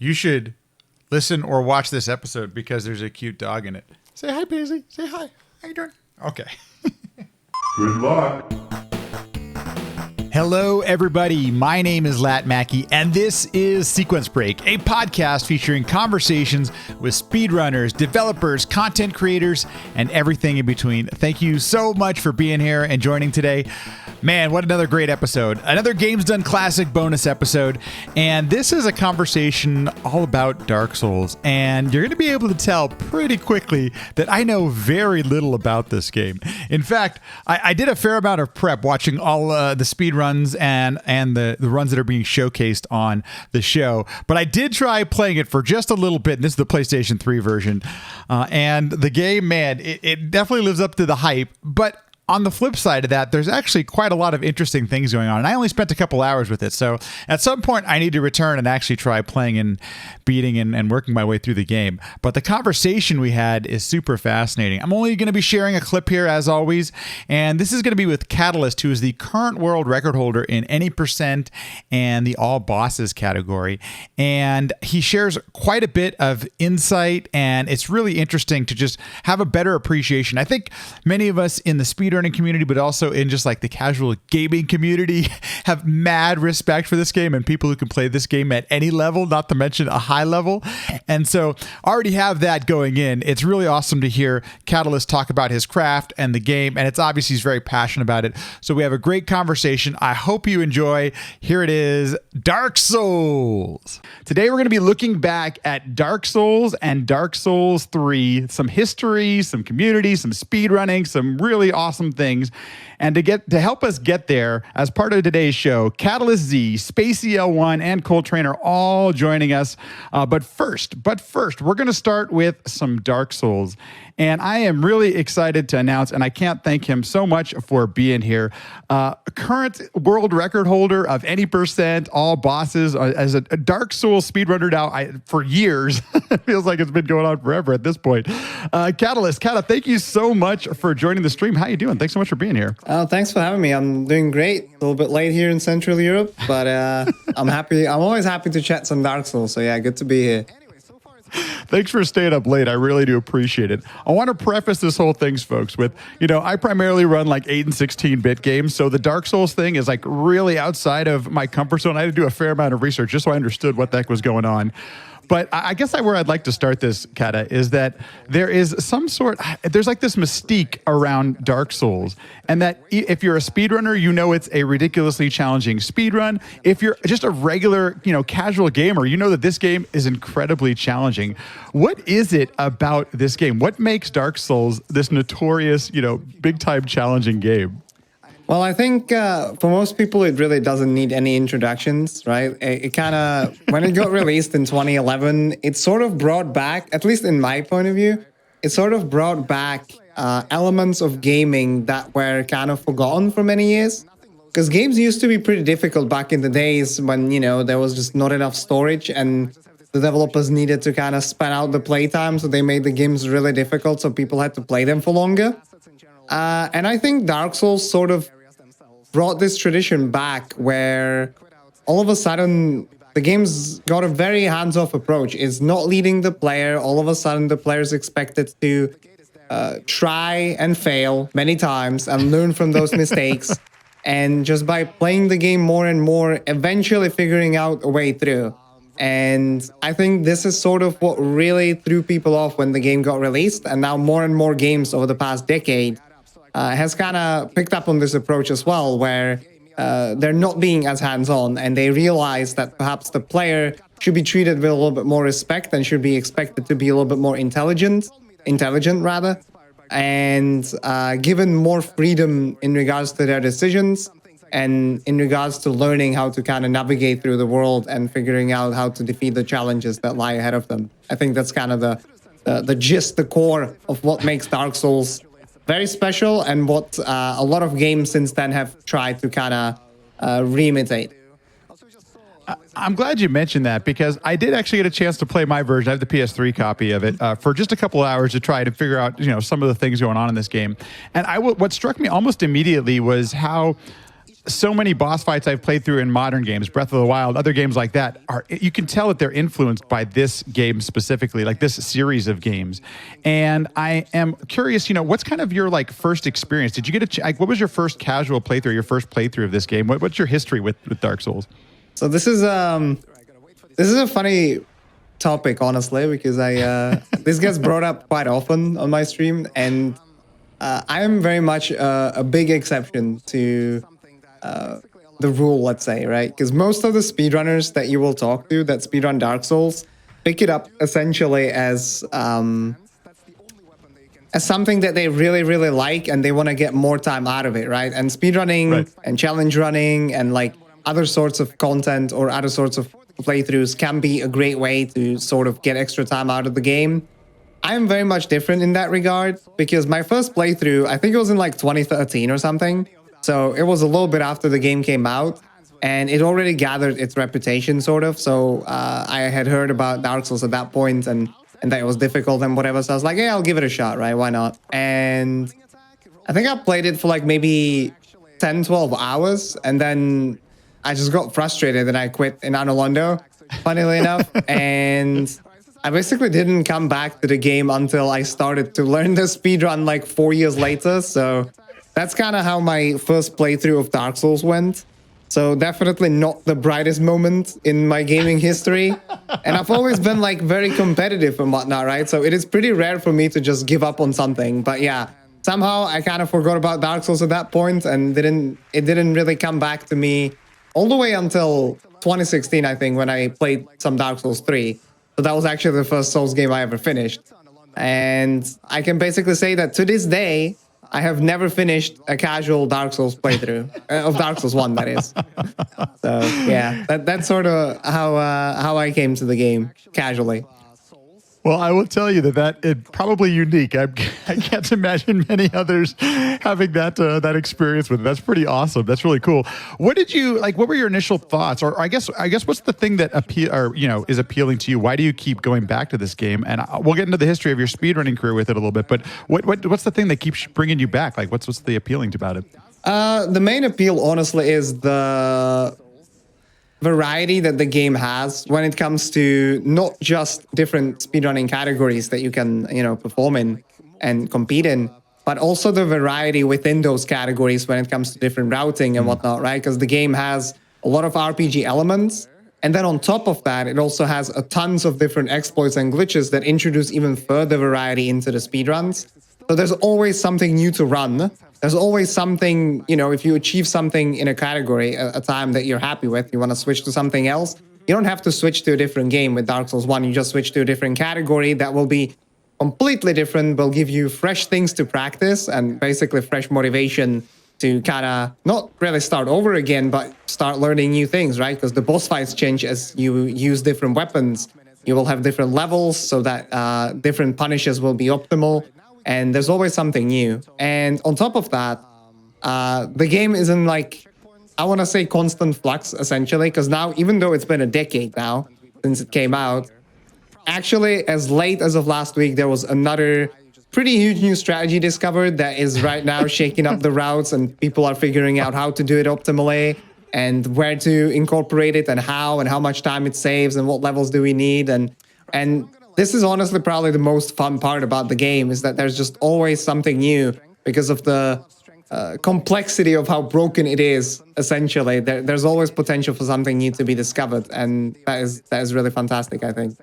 you should listen or watch this episode because there's a cute dog in it. Say hi, Paisley. Say hi. How you doing? Okay. Good luck. Hello, everybody. My name is Lat Mackey, and this is Sequence Break, a podcast featuring conversations with speedrunners, developers, content creators, and everything in between. Thank you so much for being here and joining today. Man, what another great episode. Another Games Done Classic bonus episode. And this is a conversation all about Dark Souls. And you're going to be able to tell pretty quickly that I know very little about this game. In fact, I did a fair amount of prep watching all the speed runs and the runs that are being showcased on the show. But I did try playing it for just a little bit. And this is the PlayStation 3 version. And the game, man, it definitely lives up to the hype. But on the flip side of that, there's actually quite a lot of interesting things going on. And I only spent a couple hours with it. So at some point, I need to return and actually try playing and beating and working my way through the game. But the conversation we had is super fascinating. I'm only going to be sharing a clip here, as always. And this is going to be with catalystz, who is the current world record holder in any percent and the all bosses category. And he shares quite a bit of insight. And it's really interesting to just have a better appreciation. I think many of us in the speedrunning community, but also in just like the casual gaming community, have mad respect for this game and people who can play this game at any level, not to mention a high level. And so already have that going in. It's really awesome to hear catalystz talk about his craft and the game, and it's obvious he's very passionate about it. So we have a great conversation. I hope you enjoy. Here it is, Dark Souls. Today we're going to be looking back at Dark Souls and Dark Souls 3, some history, some community, some speedrunning, some really awesome things. And to help us get there, as part of today's show, catalystz Z, Spacey L1, and Coltrane are all joining us. But first, we're going to start with some Dark Souls. And I am really excited to announce, and I can't thank him so much for being here, current world record holder of any percent, all bosses, as a Dark Souls speedrunner now for years. It feels like it's been going on forever at this point. catalystz, thank you so much for joining the stream. How you doing? Thanks so much for being here. Thanks for having me. I'm doing great. A little bit late here in Central Europe, but I'm happy. I'm always happy to chat some Dark Souls. So yeah, good to be here. Thanks for staying up late. I really do appreciate it. I want to preface this whole thing, folks, with, I primarily run like 8 and 16-bit games, so the Dark Souls thing is like really outside of my comfort zone. I had to do a fair amount of research just so I understood what the heck was going on. But I guess where I'd like to start this, Kata, is that there's like this mystique around Dark Souls. And that if you're a speedrunner, it's a ridiculously challenging speedrun. If you're just a regular, casual gamer, that this game is incredibly challenging. What is it about this game? What makes Dark Souls this notorious, big-time challenging game? Well, I think for most people, it really doesn't need any introductions, right? It kind of, when it got released in 2011, it sort of brought back, at least in my point of view, it sort of brought back elements of gaming that were kind of forgotten for many years. Because games used to be pretty difficult back in the days when, there was just not enough storage and the developers needed to kind of span out the playtime, so they made the games really difficult, so people had to play them for longer. And I think Dark Souls sort of brought this tradition back where all of a sudden the game's got a very hands-off approach. It's not leading the player. All of a sudden the player is expected to try and fail many times and learn from those mistakes. And just by playing the game more and more, eventually figuring out a way through. And I think this is sort of what really threw people off when the game got released. And now more and more games over the past decade has kind of picked up on this approach as well, where they're not being as hands-on and they realize that perhaps the player should be treated with a little bit more respect and should be expected to be a little bit more intelligent rather, and given more freedom in regards to their decisions and in regards to learning how to kind of navigate through the world and figuring out how to defeat the challenges that lie ahead of them. I think that's kind of the gist, the core of what makes Dark Souls very special, and what a lot of games since then have tried to kind of re-imitate. I'm glad you mentioned that, because I did actually get a chance to play my version. I have the PS3 copy of it for just a couple of hours to try to figure out, some of the things going on in this game. And what struck me almost immediately was how so many boss fights I've played through in modern games, Breath of the Wild, other games like that, you can tell that they're influenced by this game specifically, like this series of games. And I am curious, what's kind of your first experience? Did you get what was your first casual playthrough, your first playthrough of this game? What's your history with Dark Souls? So this is a funny topic, honestly, because this gets brought up quite often on my stream, and I am very much a big exception to the rule, let's say, right? Because most of the speedrunners that you will talk to that speedrun Dark Souls pick it up essentially as something that they really, really like, and they want to get more time out of it, right? And speedrunning and challenge running and other sorts of content or other sorts of playthroughs can be a great way to sort of get extra time out of the game. I am very much different in that regard, because my first playthrough, I think it was in 2013 or something. So it was a little bit after the game came out, and it already gathered its reputation, sort of. So I had heard about Dark Souls at that point, and that it was difficult and whatever. So I was like, yeah, I'll give it a shot, right? Why not? And I think I played it for maybe 10, 12 hours, and then I just got frustrated and I quit in Anolondo, funnily enough. And I basically didn't come back to the game until I started to learn the speedrun 4 years later. So that's kind of how my first playthrough of Dark Souls went. So definitely not the brightest moment in my gaming history. And I've always been very competitive and whatnot, right? So it is pretty rare for me to just give up on something. But yeah, somehow I kind of forgot about Dark Souls at that point, and it didn't really come back to me all the way until 2016, I think, when I played some Dark Souls 3. So that was actually the first Souls game I ever finished. And I can basically say that to this day, I have never finished a casual Dark Souls playthrough, of Dark Souls 1, that is. So yeah, that's sort of how I came to the game, casually. Well, I will tell you that is probably unique. I can't imagine many others having that experience with it. That's pretty awesome. That's really cool. What did you what were your initial thoughts, or I guess what's the thing that is appealing to you? Why do you keep going back to this game? And we'll get into the history of your speedrunning career with it a little bit. But what's the thing that keeps bringing you back? What's the appealing about it? The main appeal, honestly, is the variety that the game has when it comes to not just different speedrunning categories that you can, perform in and compete in, but also the variety within those categories when it comes to different routing and whatnot, right? Because the game has a lot of RPG elements. And then on top of that, it also has tons of different exploits and glitches that introduce even further variety into the speedruns. So there's always something new to run. There's always something, if you achieve something in a category, a time that you're happy with, you want to switch to something else, you don't have to switch to a different game with Dark Souls 1. You just switch to a different category that will be completely different, will give you fresh things to practice and basically fresh motivation to kind of not really start over again, but start learning new things, right? Because the boss fights change as you use different weapons. You will have different levels so that different punishes will be optimal. And there's always something new. And on top of that, the game is in I want to say constant flux, essentially, because now, even though it's been a decade now since it came out, actually, as late as of last week, there was another pretty huge new strategy discovered that is right now shaking up the routes, and people are figuring out how to do it optimally and where to incorporate it and how much time it saves and what levels do we need. And this is honestly probably the most fun part about the game, is that there's just always something new because of the complexity of how broken it is, essentially. There's always potential for something new to be discovered, and that is really fantastic, I think.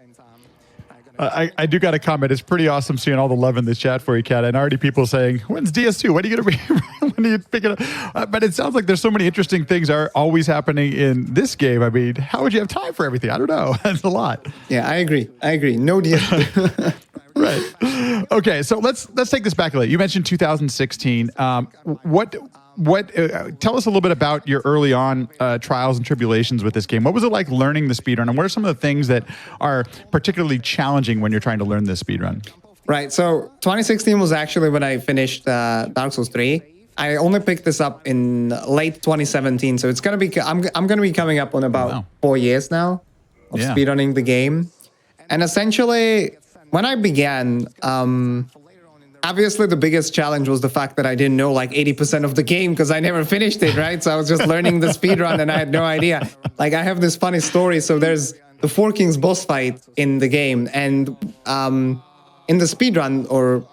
I do got to comment. It's pretty awesome seeing all the love in the chat for you, Kat. And already people saying, when's DS2? When are you going to be? When are you picking up? But it sounds like there's so many interesting things are always happening in this game. I mean, how would you have time for everything? I don't know. That's a lot. Yeah, I agree. No DS2. Right. Okay, so let's take this back a little. You mentioned 2016. Tell us a little bit about your early on trials and tribulations with this game. What was it like learning the speedrun, and what are some of the things that are particularly challenging when you're trying to learn this speedrun? Right. So 2016 was actually when I finished Dark Souls 3. I only picked this up in late 2017, so it's gonna be I'm gonna be coming up on about 4 years now of speedrunning the game. And essentially, when I began, obviously the biggest challenge was the fact that I didn't know like 80% of the game because I never finished it, right? So I was just learning the speedrun and I had no idea. Like I have this funny story. So there's the Four Kings boss fight in the game, and in the speedrun, or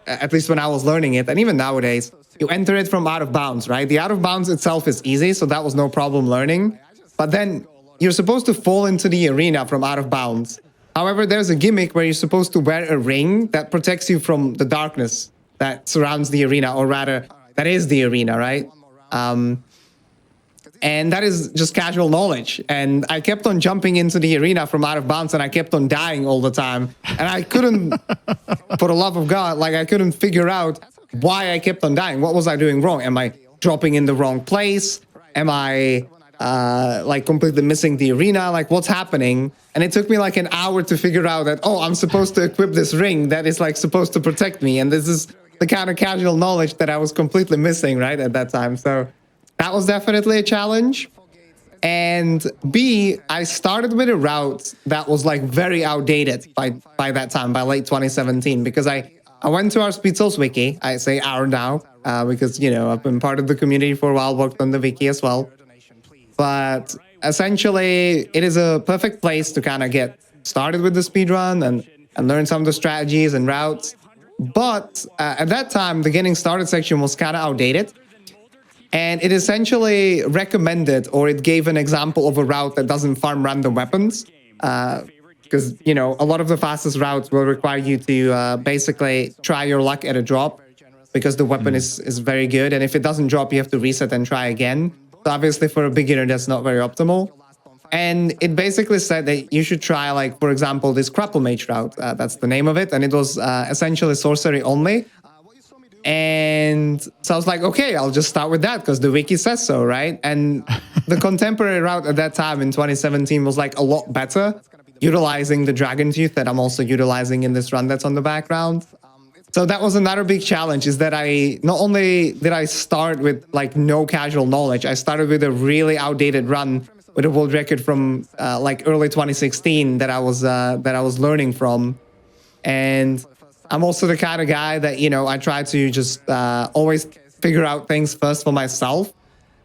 at least when I was learning it, and even nowadays, you enter it from out of bounds, right? The out of bounds itself is easy, so that was no problem learning. But then you're supposed to fall into the arena from out of bounds. However, there's a gimmick where you're supposed to wear a ring that protects you from the darkness that surrounds the arena, or rather, that is the arena, right? And that is just casual knowledge. And I kept on jumping into the arena from out of bounds, and I kept on dying all the time. And I couldn't, for the love of God, like I couldn't figure out why I kept on dying. What was I doing wrong? Am I dropping in the wrong place? Am I like completely missing the arena? Like what's happening? And it took me like an hour to figure out that, oh, I'm supposed to equip this ring that is like supposed to protect me. And this is the kind of casual knowledge that I was completely missing, right, at that time. So that was definitely a challenge. And B, I started with a route that was like very outdated by that time, by late 2017, because I went to our Speed Souls wiki. I say our now, because, you know, I've been part of the community for a while, worked on the wiki as well. But essentially, it is a perfect place to kind of get started with the speedrun and learn some of the strategies and routes. But at that time, the getting started section was kind of outdated. And it essentially recommended, or it gave an example of a route that doesn't farm random weapons. Because, you know, a lot of the fastest routes will require you to basically try your luck at a drop, because the weapon is very good. And if it doesn't drop, you have to reset and try again. So obviously for a beginner, that's not very optimal. And it basically said that you should try, like, for example, this Crapple Mage route. That's the name of it. And it was essentially sorcery only. And so I was like, okay, I'll just start with that because the wiki says so, right? And the contemporary route at that time in 2017 was like a lot better, utilizing the Dragon Tooth that I'm also utilizing in this run that's on the background. So that was another big challenge, is that I not only did I start with like no casual knowledge, I started with a really outdated run with a world record from like early 2016 that I was learning from. And I'm also the kind of guy that, you know, I try to just always figure out things first for myself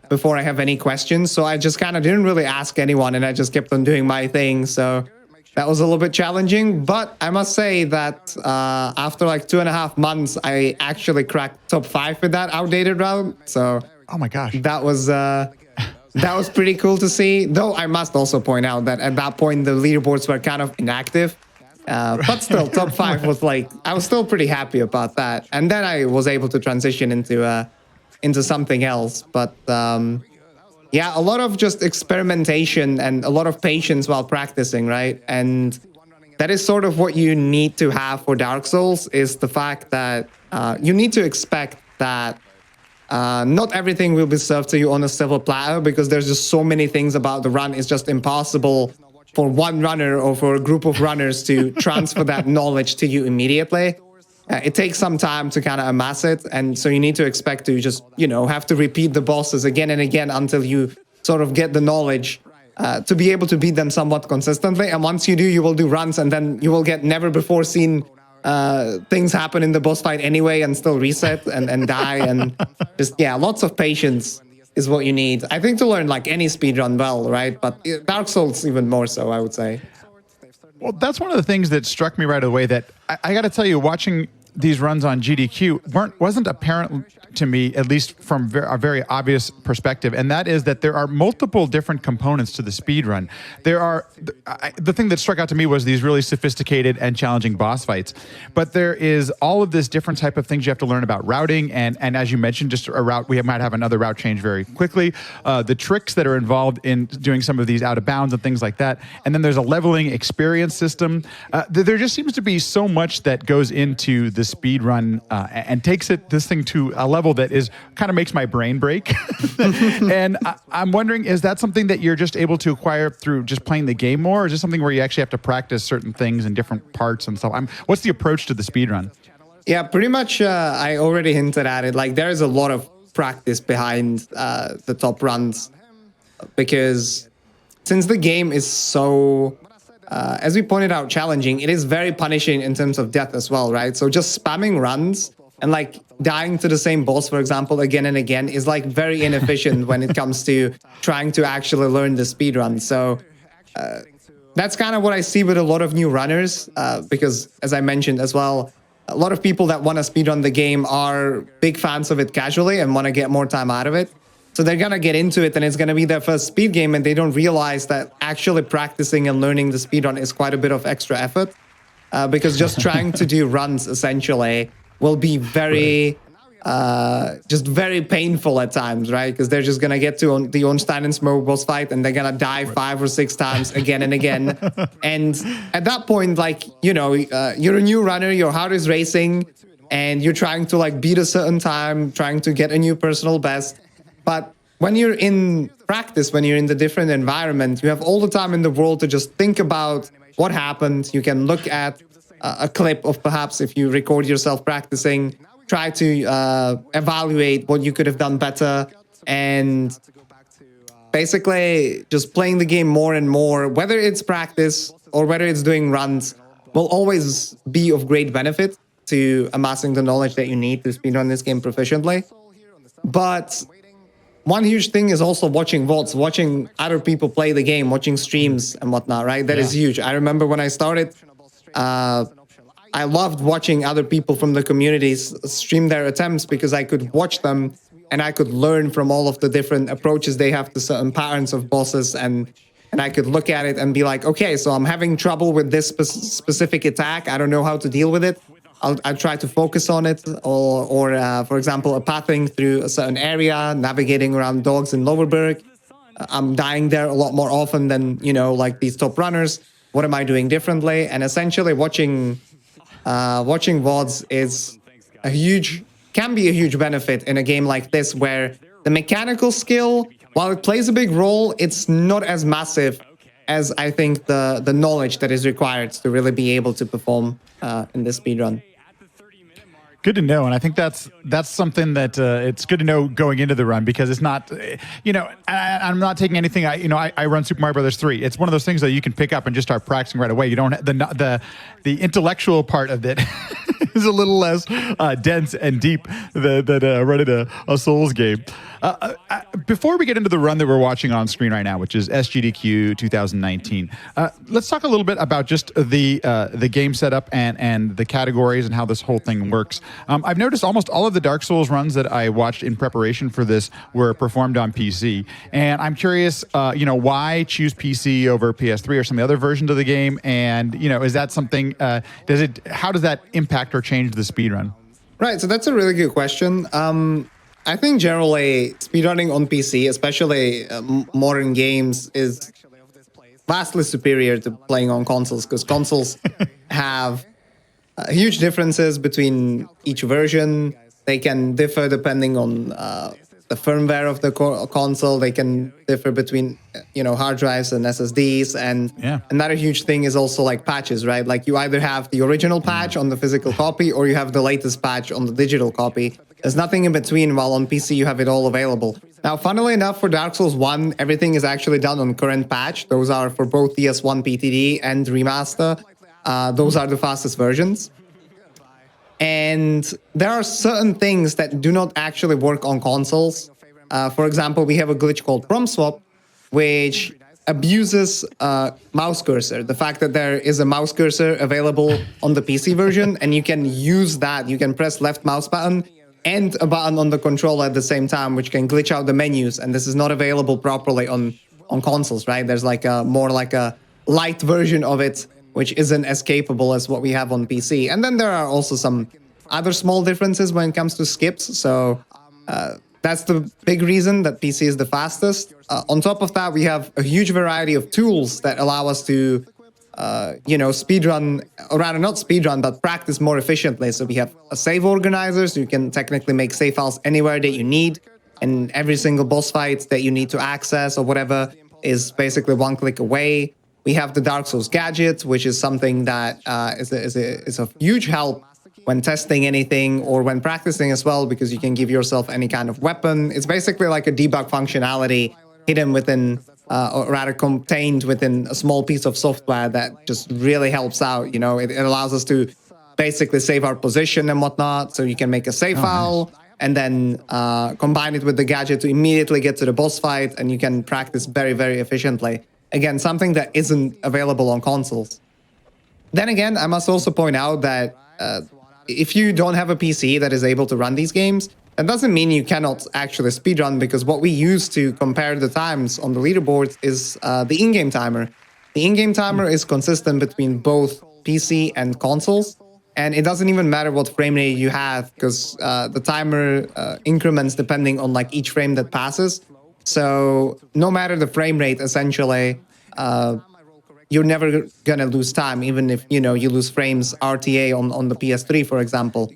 before I have any questions. So I just kind of didn't really ask anyone, and I just kept on doing my thing. So that was a little bit challenging. But I must say that after like 2.5 months, I actually cracked top 5 with that outdated route. So oh my gosh, that was pretty cool to see. Though I must also point out that at that point, the leaderboards were kind of inactive. But still, top 5 was like, I was still pretty happy about that. And then I was able to transition into something else. But yeah, a lot of just experimentation and a lot of patience while practicing, right? And that is sort of what you need to have for Dark Souls, is the fact that you need to expect that not everything will be served to you on a silver platter, because there's just so many things about the run. It's just impossible for one runner or for a group of runners to transfer that knowledge to you immediately. It takes some time to kind of amass it. And so you need to expect to just, you know, have to repeat the bosses again and again until you sort of get the knowledge to be able to beat them somewhat consistently. And once you do, you will do runs, and then you will get never before seen things happen in the boss fight anyway and still reset and die. And just, yeah, lots of patience is what you need, I think, to learn like any speedrun well, right? But Dark Souls even more so, I would say. Well, that's one of the things that struck me right away, that I got to tell you, watching these runs on GDQ wasn't apparent to me, at least from a very obvious perspective, and that is that there are multiple different components to the speed run. There are, the thing that struck out to me was these really sophisticated and challenging boss fights, but there is all of this different type of things you have to learn about routing, and as you mentioned, just a route, we might have another route change very quickly, the tricks that are involved in doing some of these out of bounds and things like that, and then there's a leveling experience system. There just seems to be so much that goes into the speed run and takes this thing to a level that is kind of makes my brain break. And I'm wondering, is that something that you're just able to acquire through just playing the game more, or is this something where you actually have to practice certain things in different parts and stuff? What's the approach to the speed run? Yeah, pretty much. I already hinted at it. Like, there is a lot of practice behind the top runs, because since the game is so as we pointed out, challenging, it is very punishing in terms of death as well, right? So just spamming runs and like dying to the same boss, for example, again and again is like very inefficient when it comes to trying to actually learn the speed run. So that's kind of what I see with a lot of new runners, because as I mentioned as well, a lot of people that want to speedrun the game are big fans of it casually and want to get more time out of it. So they're going to get into it and it's going to be their first speed game, and they don't realize that actually practicing and learning the speedrun is quite a bit of extra effort, because just trying to do runs essentially will be very, just very painful at times, right? Because they're just going to get to the Ornstein and Smoke boss fight and they're going to die 5 or 6 times again and again. And at that point, like, you know, you're a new runner, your heart is racing, and you're trying to like beat a certain time, trying to get a new personal best. But when you're in practice, when you're in the different environment, you have all the time in the world to just think about what happened. You can look at a clip of perhaps if you record yourself practicing, try to evaluate what you could have done better, and basically just playing the game more and more, whether it's practice or whether it's doing runs, will always be of great benefit to amassing the knowledge that you need to speedrun this game proficiently. But one huge thing is also watching VODs, watching other people play the game, watching streams and whatnot, right? That is huge. I remember when I started, I loved watching other people from the communities stream their attempts because I could watch them and I could learn from all of the different approaches they have to certain patterns of bosses, and I could look at it and be like, okay, so I'm having trouble with this specific attack. I don't know how to deal with it. I'll try to focus on it, or for example, a pathing through a certain area, navigating around dogs in Lowerberg. I'm dying there a lot more often than, you know, like these top runners. What am I doing differently? And essentially watching VODs is can be a huge benefit in a game like this, where the mechanical skill, while it plays a big role, it's not as massive as I think the knowledge that is required to really be able to perform in this speedrun. Good to know, and I think that's something that it's good to know going into the run, because it's not, you know, I'm not taking anything. I run Super Mario Brothers 3. It's one of those things that you can pick up and just start practicing right away. You don't the intellectual part of it is a little less dense and deep than running a Souls game. Before we get into the run that we're watching on screen right now, which is SGDQ 2019, let's talk a little bit about just the game setup and the categories and how this whole thing works. I've noticed almost all of the Dark Souls runs that I watched in preparation for this were performed on PC, and I'm curious, why choose PC over PS3 or some of the other versions of the game, and is that something? How does that impact or change the speedrun? Right, so that's a really good question. I think generally speedrunning on PC, especially modern games, is vastly superior to playing on consoles, because consoles have huge differences between each version. They can differ depending on the firmware of the console. They can differ between hard drives and SSDs, and another huge thing is also like patches, right? Like you either have the original patch on the physical copy or you have the latest patch on the digital copy. There's nothing in between, while on PC you have it all available. Now, funnily enough, for Dark Souls 1, everything is actually done on current patch. Those are for both DS1 PTD and Remaster. Those are the fastest versions. And there are certain things that do not actually work on consoles. For example, we have a glitch called Prom Swap, which abuses mouse cursor. The fact that there is a mouse cursor available on the PC version, and you can use that. You can press left mouse button and a button on the controller at the same time, which can glitch out the menus. And this is not available properly on consoles, right? There's like a more like a light version of it, which isn't as capable as what we have on PC. And then there are also some other small differences when it comes to skips. So that's the big reason that PC is the fastest. On top of that, we have a huge variety of tools that allow us to, speedrun, or rather not speedrun, but practice more efficiently. So we have a save organizer, so you can technically make save files anywhere that you need. And every single boss fight that you need to access or whatever is basically one click away. We have the Dark Souls gadget, which is something that is a huge help when testing anything or when practicing as well, because you can give yourself any kind of weapon. It's basically like a debug functionality hidden within or rather contained within a small piece of software that just really helps out. It allows us to basically save our position and whatnot. So you can make a save file and then combine it with the gadget to immediately get to the boss fight, and you can practice very, very efficiently. Again, something that isn't available on consoles. Then again, I must also point out that if you don't have a PC that is able to run these games, that doesn't mean you cannot actually speedrun, because what we use to compare the times on the leaderboards is the in-game timer. The in-game timer is consistent between both PC and consoles, and it doesn't even matter what frame rate you have, because the timer increments depending on like each frame that passes. So no matter the frame rate, essentially, you're never gonna lose time, even if you lose frames RTA on the PS3, for example.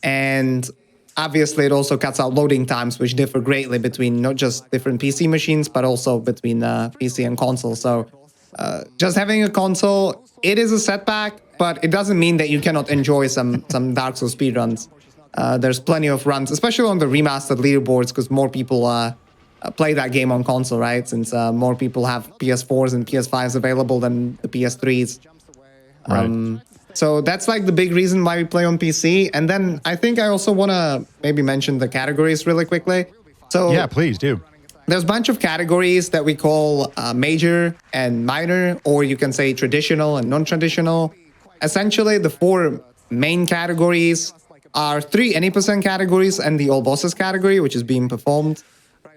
And obviously, it also cuts out loading times, which differ greatly between not just different PC machines, but also between PC and console. So just having a console, it is a setback, but it doesn't mean that you cannot enjoy some Dark Souls speedruns. There's plenty of runs, especially on the remastered leaderboards, because more people play that game on console, right? Since more people have PS4s and PS5s available than the PS3s. Right. So that's like the big reason why we play on PC. And then I think I also want to maybe mention the categories really quickly. So Yeah, please do. there's a bunch of categories that we call major and minor, or you can say traditional and non-traditional. Essentially, the four main categories are 3 any percent categories and the all bosses category, which is being performed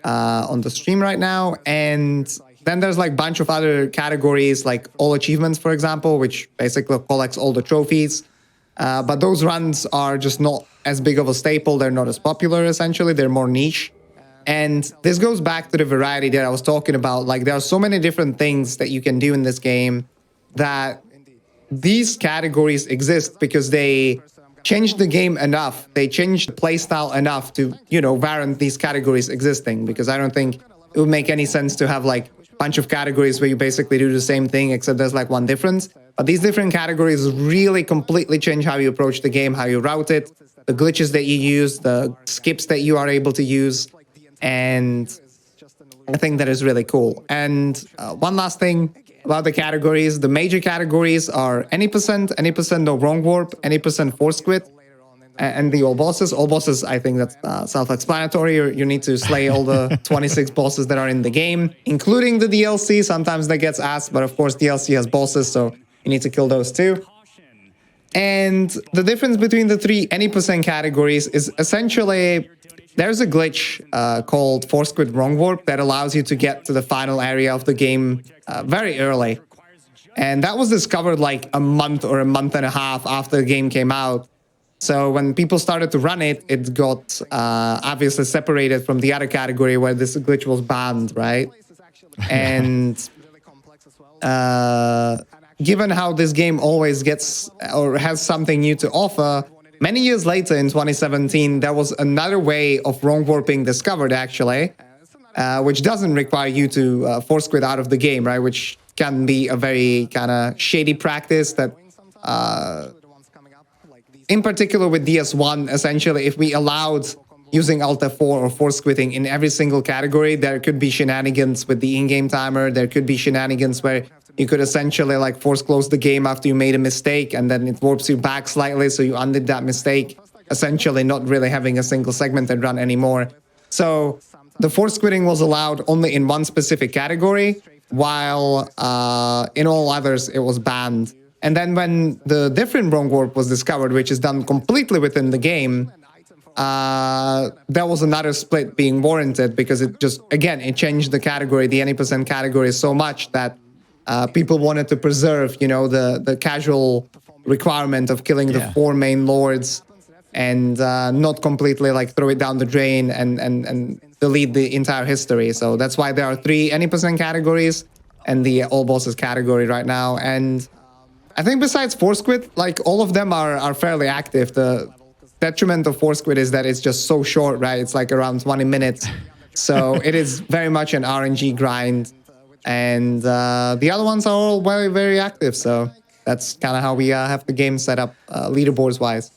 on the stream right now. And then there's like a bunch of other categories, like all achievements, for example, which basically collects all the trophies. But those runs are just not as big of a staple. They're not as popular, essentially. They're more niche. And this goes back to the variety that I was talking about. Like, there are so many different things that you can do in this game that these categories exist because they changed the game enough. They changed the playstyle enough to, warrant these categories existing. Because I don't think it would make any sense to have like a bunch of categories where you basically do the same thing, except there's like one difference. But these different categories really completely change how you approach the game, how you route it, the glitches that you use, the skips that you are able to use. And I think that is really cool. And one last thing about the categories. The major categories are any percent no wrong warp, any percent force quit, and the all bosses. All bosses, I think that's self-explanatory. You need to slay all the 26 bosses that are in the game, including the DLC. Sometimes that gets asked, but of course DLC has bosses, so you need to kill those too. And the difference between the 3 any percent categories is essentially there's a glitch called force quit wrong warp that allows you to get to the final area of the game very early. And that was discovered like a month or a month and a half after the game came out. So when people started to run it, it got obviously separated from the other category where this glitch was banned, right? And given how this game always gets or has something new to offer, many years later in 2017, there was another way of wrong warping discovered, actually, which doesn't require you to force quit out of the game, right? Which can be a very kind of shady practice that, in particular with DS1, essentially, if we allowed using Alt F4 or force quitting in every single category, there could be shenanigans with the in-game timer. There could be shenanigans where you could essentially like force close the game after you made a mistake, and then it warps you back slightly, so you undid that mistake, essentially not really having a single segmented run anymore. So the force quitting was allowed only in one specific category, while in all others it was banned. And then when the different wrong warp was discovered, which is done completely within the game, there was another split being warranted, because it just, again, it changed the category, the any percent category, so much that people wanted to preserve, the casual requirement of killing the 4 main lords and not completely like throw it down the drain and delete the entire history. So that's why there are 3 any percent categories and the all bosses category right now. And I think besides force quit, like all of them are fairly active. The detriment of force quit is that it's just so short, right? It's like around 20 minutes. So it is very much an RNG grind. And the other ones are all very, very active. So that's kind of how we have the game set up leaderboards wise.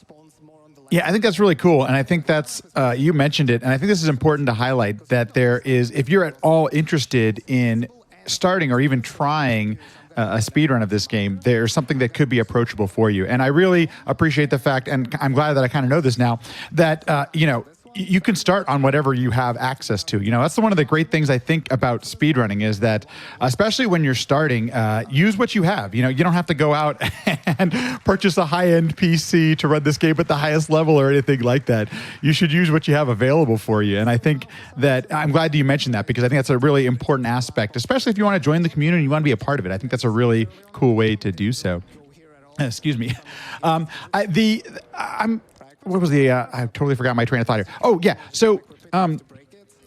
Yeah, I think that's really cool. And I think that's, you mentioned it. And I think this is important to highlight that there is, if you're at all interested in starting or even trying a speed run of this game, there's something that could be approachable for you. And I really appreciate the fact, and I'm glad that I kind of know this now, that, you can start on whatever you have access to. That's one of the great things I think about speedrunning is that, especially when you're starting, use what you have. You don't have to go out and purchase a high-end PC to run this game at the highest level or anything like that. You should use what you have available for you. And I think that I'm glad you mentioned that because I think that's a really important aspect, especially if you want to join the community and you want to be a part of it. I think that's a really cool way to do so. Excuse me. What was I totally forgot my train of thought here. Oh, yeah. So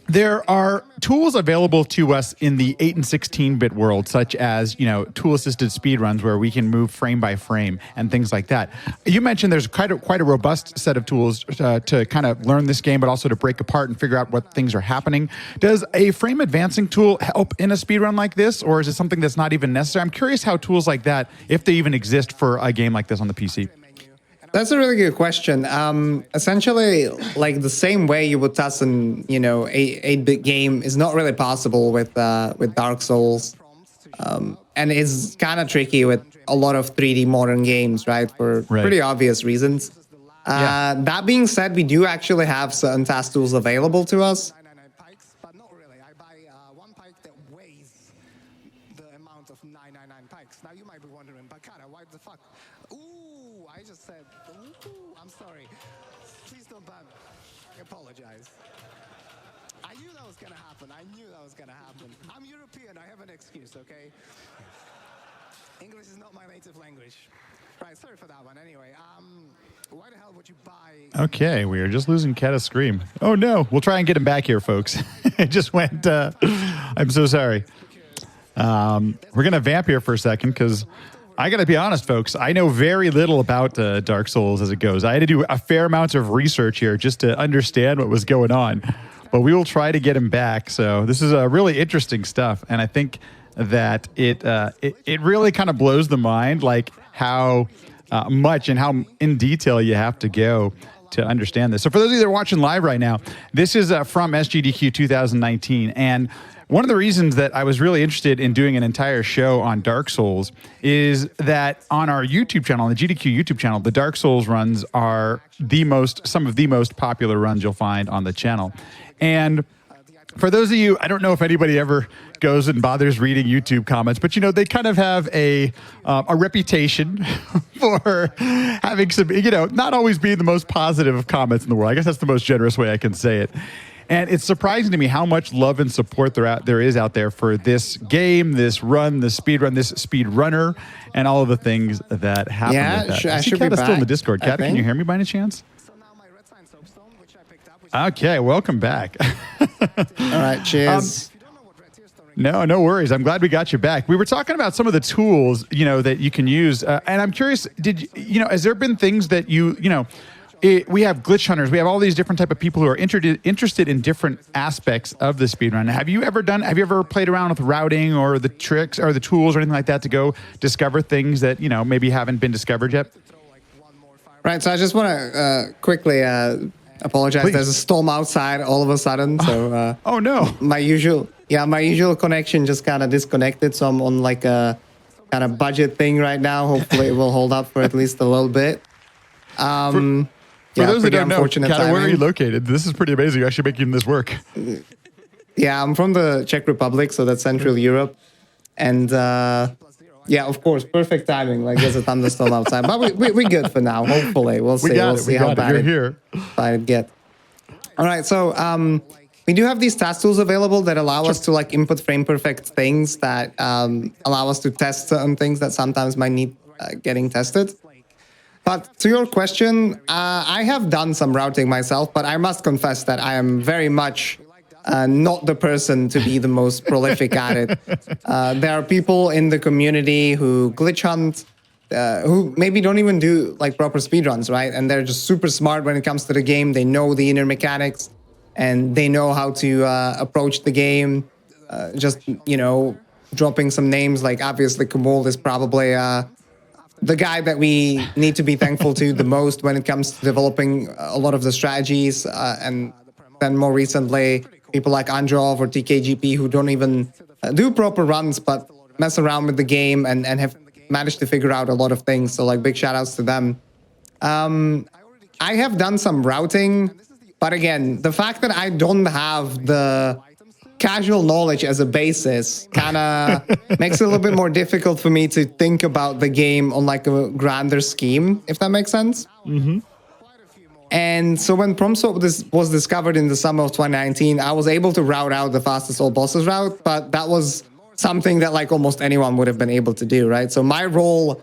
there are tools available to us in the 8 and 16-bit world, such as, tool-assisted speedruns where we can move frame by frame and things like that. You mentioned there's quite a robust set of tools to kind of learn this game, but also to break apart and figure out what things are happening. Does a frame advancing tool help in a speedrun like this, or is it something that's not even necessary? I'm curious how tools like that, if they even exist for a game like this on the PC. That's a really good question. Essentially, like the same way you would test an 8-bit game is not really possible with Dark Souls, and it's kind of tricky with a lot of 3D modern games, right? For pretty obvious reasons. That being said, we do actually have certain task tools available to us. Now you might be wondering, but God, why the fuck? Ooh, I just said, ooh, I'm sorry. Please don't ban me. I apologize. I knew that was gonna happen. I'm European. I have an excuse, okay? English is not my native language. Right, sorry for that one. Anyway, why the hell would you buy... Okay, we are just losing Cat a Scream. Oh, no. We'll try and get him back here, folks. It just went... I'm so sorry. We're going to vamp here for a second because I got to be honest, folks. I know very little about Dark Souls as it goes. I had to do a fair amount of research here just to understand what was going on. But we will try to get him back. So this is really interesting stuff. And I think that it really kind of blows the mind, like how much and how in detail you have to go to understand this. So for those of you that are watching live right now, this is from SGDQ 2019. And one of the reasons that I was really interested in doing an entire show on Dark Souls is that on our YouTube channel, on the GDQ YouTube channel, the Dark Souls runs are some of the most popular runs you'll find on the channel. And for those of you, I don't know if anybody ever goes and bothers reading YouTube comments, but they kind of have a reputation for having some, not always being the most positive of comments in the world. I guess that's the most generous way I can say it. And it's surprising to me how much love and support there is out there for this game, this run, this speed run, this speed runner, and all of the things that happen with that. I should be back, still in the Discord. Kat, can you hear me by any chance? Okay, welcome back. All right, cheers. No worries. I'm glad we got you back. We were talking about some of the tools, that you can use. And I'm curious, has there been things that we have glitch hunters. We have all these different type of people who are interested in different aspects of the speedrun. Have you ever played around with routing or the tricks or the tools or anything like that to go discover things that, maybe haven't been discovered yet? Right. So I just want to quickly apologize. Please. There's a storm outside all of a sudden. So oh no. My usual connection just kind of disconnected. So I'm on like a kind of budget thing right now. Hopefully it will hold up for at least a little bit. For those that don't know, Kat, where are you located? This is pretty amazing. You're actually making this work. Yeah, I'm from the Czech Republic, so that's Central Europe. And of course, perfect timing. Like there's a thunderstorm outside. But we're good for now. Hopefully. We'll see. We'll see how bad it gets. All right, so we do have these task tools available that allow us to like input frame perfect things that allow us to test certain things that sometimes might need getting tested. But to your question, I have done some routing myself, but I must confess that I am very much not the person to be the most prolific at it. There are people in the community who glitch hunt, who maybe don't even do like proper speedruns, right? And they're just super smart when it comes to the game. They know the inner mechanics and they know how to approach the game. Just, dropping some names, like obviously Kumul is probably the guy that we need to be thankful to the most when it comes to developing a lot of the strategies. And then more recently, people like Androv or TKGP who don't even do proper runs, but mess around with the game and have managed to figure out a lot of things. So like big shout outs to them. I have done some routing, but again, the fact that I don't have the casual knowledge as a basis kind of makes it a little bit more difficult for me to think about the game on like a grander scheme, if that makes sense. Mm-hmm. And so when PromSwap was discovered in the summer of 2019, I was able to route out the fastest all bosses route, but that was something that like almost anyone would have been able to do, right? So my role,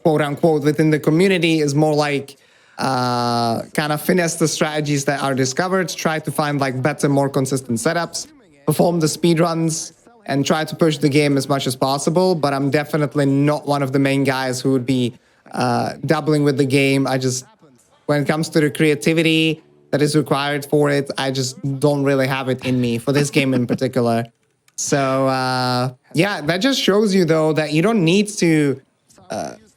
quote unquote, within the community is more like kind of finesse the strategies that are discovered, try to find like better, more consistent setups, perform the speedruns, and try to push the game as much as possible. But I'm definitely not one of the main guys who would be dabbling with the game. When it comes to the creativity that is required for it, I just don't really have it in me for this game in particular. So yeah, that just shows you though that you don't need to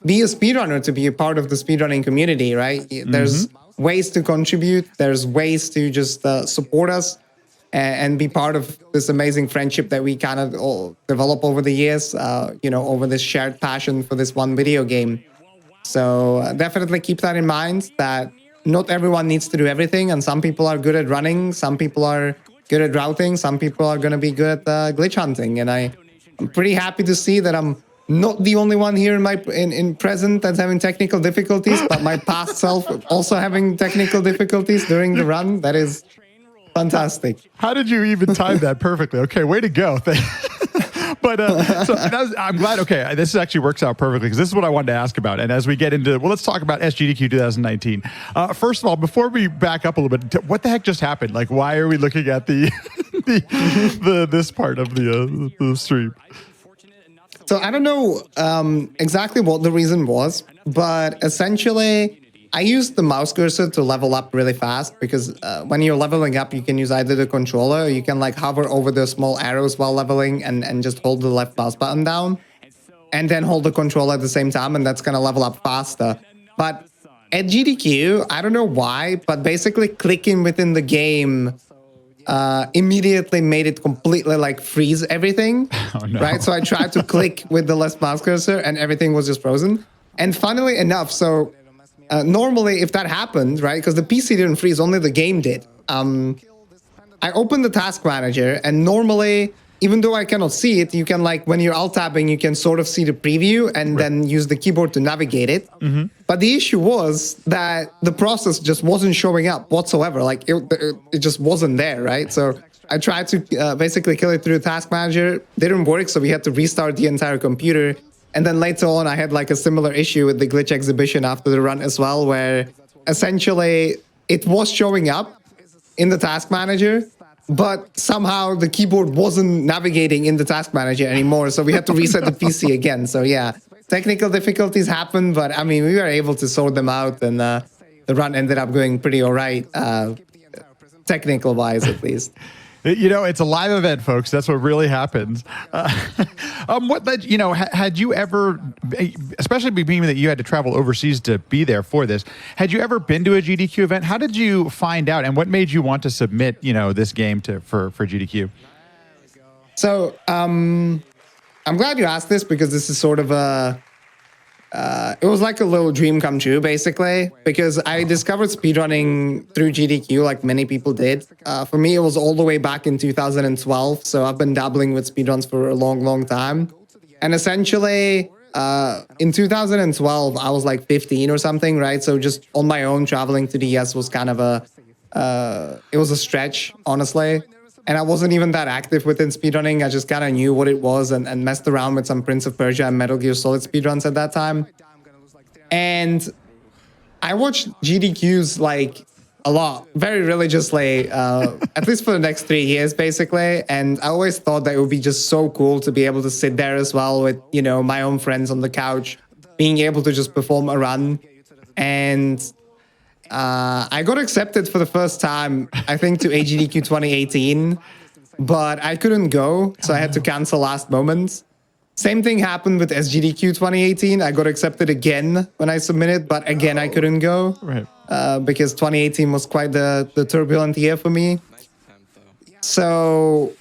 be a speedrunner to be a part of the speedrunning community, right? There's ways to contribute. There's ways to just support us and be part of this amazing friendship that we kind of all develop over the years, over this shared passion for this one video game. So definitely keep that in mind, that not everyone needs to do everything. And some people are good at running. Some people are good at routing. Some people are going to be good at glitch hunting. And I'm pretty happy to see that I'm not the only one here in present that's having technical difficulties, but my past self also having technical difficulties during the run. That is fantastic. How did you even time that perfectly? Okay, way to go. But I'm glad. Okay, this actually works out perfectly because this is what I wanted to ask about. And as we get into, let's talk about SGDQ 2019. First of all, before we back up a little bit, what the heck just happened? Like, why are we looking at this part of the stream? So I don't know exactly what the reason was, but essentially I used the mouse cursor to level up really fast because when you're leveling up, you can use either the controller or you can like hover over the small arrows while leveling and just hold the left mouse button down and then hold the controller at the same time, and that's going to level up faster. But at GDQ, I don't know why, but basically clicking within the game immediately made it completely like freeze everything. Oh, no. Right? So I tried to click with the left mouse cursor and everything was just frozen. And funnily enough, so normally if that happened, right, because the PC didn't freeze, only the game did. I opened the task manager and normally, even though I cannot see it, you can like, when you're alt-tabbing, you can sort of see the preview and then use the keyboard to navigate it. Mm-hmm. But the issue was that the process just wasn't showing up whatsoever. Like it just wasn't there, right? So I tried to basically kill it through the task manager. Didn't work, so we had to restart the entire computer. And then later on, I had like a similar issue with the glitch exhibition after the run as well, where essentially it was showing up in the task manager, but somehow the keyboard wasn't navigating in the task manager anymore. So we had to reset the PC again. So yeah, technical difficulties happen, but I mean, we were able to sort them out and the run ended up going pretty all right, technical wise at least. You know, it's a live event, folks. That's what really happens. Had you ever, especially being that you had to travel overseas to be there for this, had you ever been to a GDQ event? How did you find out, and what made you want to submit, this game for GDQ? So, I'm glad you asked this because this is sort of it was like a little dream come true, basically, because I discovered speedrunning through GDQ like many people did. For me, it was all the way back in 2012, so I've been dabbling with speedruns for a long, long time. And essentially, in 2012, I was like 15 or something, right? So just on my own, traveling to the US was kind of it was a stretch, honestly. And I wasn't even that active within speedrunning. I just kind of knew what it was and messed around with some Prince of Persia and Metal Gear Solid speedruns at that time. And I watched GDQs like a lot, very religiously, at least for the next 3 years, basically. And I always thought that it would be just so cool to be able to sit there as well with, my own friends on the couch, being able to just perform a run. And I got accepted for the first time, I think, to AGDQ 2018, but I couldn't go, so I had to cancel last moment. Same thing happened with SGDQ 2018. I got accepted again when I submitted, but again, I couldn't go. Right. Because 2018 was quite the turbulent year for me. So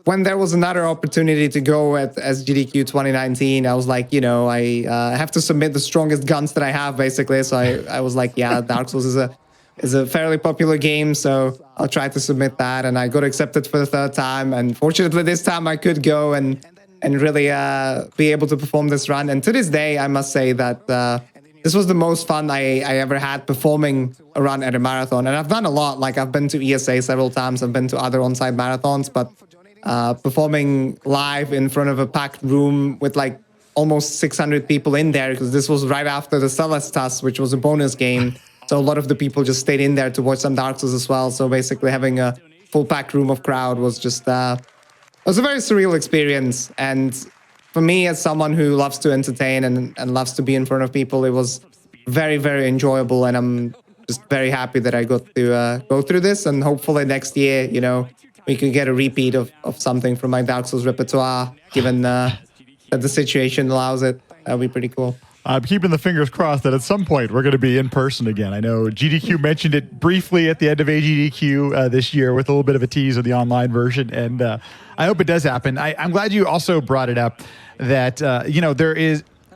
when there was another opportunity to go at SGDQ 2019, I was like, I have to submit the strongest guns that I have, basically. So I was like, yeah, Dark Souls is a fairly popular game, so I'll try to submit that. And I got accepted for the third time. And fortunately, this time I could go and really be able to perform this run. And to this day, I must say that this was the most fun I ever had performing a run at a marathon. And I've done a lot. Like, I've been to ESA several times. I've been to other on-site marathons. But performing live in front of a packed room with like almost 600 people in there, because this was right after the catalystz, which was a bonus game. So a lot of the people just stayed in there to watch some Dark Souls as well. So basically having a full packed room of crowd was just, it was a very surreal experience. And for me, as someone who loves to entertain and loves to be in front of people, it was very, very enjoyable. And I'm just very happy that I got to go through this. And hopefully next year, we could get a repeat of something from my Dark Souls repertoire, given that the situation allows it. That would be pretty cool. I'm keeping the fingers crossed that at some point we're going to be in person again. I know GDQ mentioned it briefly at the end of AGDQ this year with a little bit of a tease of the online version, and I hope it does happen. I'm glad you also brought it up that,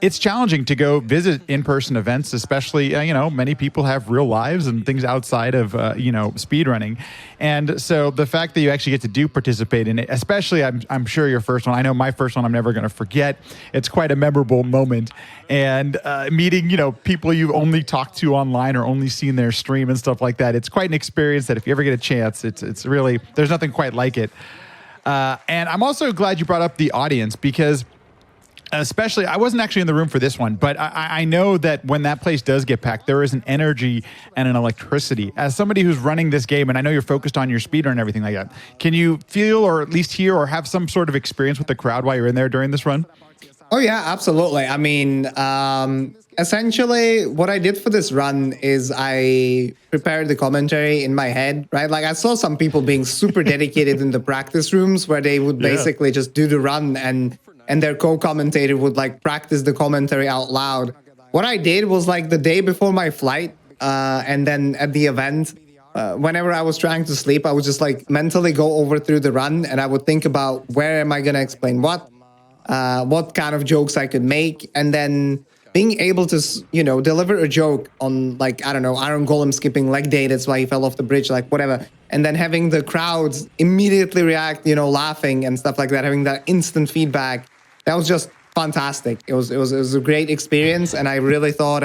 it's challenging to go visit in-person events, especially, many people have real lives and things outside of, speedrunning. And so the fact that you actually get to participate in it, especially I'm sure your first one, I know my first one I'm never going to forget. It's quite a memorable moment. And meeting, people you've only talked to online or only seen their stream and stuff like that. It's quite an experience that if you ever get a chance, it's really, there's nothing quite like it. And I'm also glad you brought up the audience, because especially, I wasn't actually in the room for this one, but I know that when that place does get packed, there is an energy and an electricity. As somebody who's running this game, and I know you're focused on your speedrun and everything like that, can you feel or at least hear or have some sort of experience with the crowd while you're in there during this run? Oh, yeah, absolutely. I mean, essentially, what I did for this run is I prepared the commentary in my head, right? Like, I saw some people being super dedicated in the practice rooms where they would basically just do the run and their co-commentator would like practice the commentary out loud. What I did was like the day before my flight, and then at the event, whenever I was trying to sleep, I would just like mentally go over through the run, and I would think about where am I going to explain what kind of jokes I could make, and then being able to, deliver a joke on like, I don't know, Iron Golem skipping leg day, that's why he fell off the bridge, like whatever. And then having the crowds immediately react, laughing and stuff like that, having that instant feedback. That was just fantastic. It was a great experience, and I really thought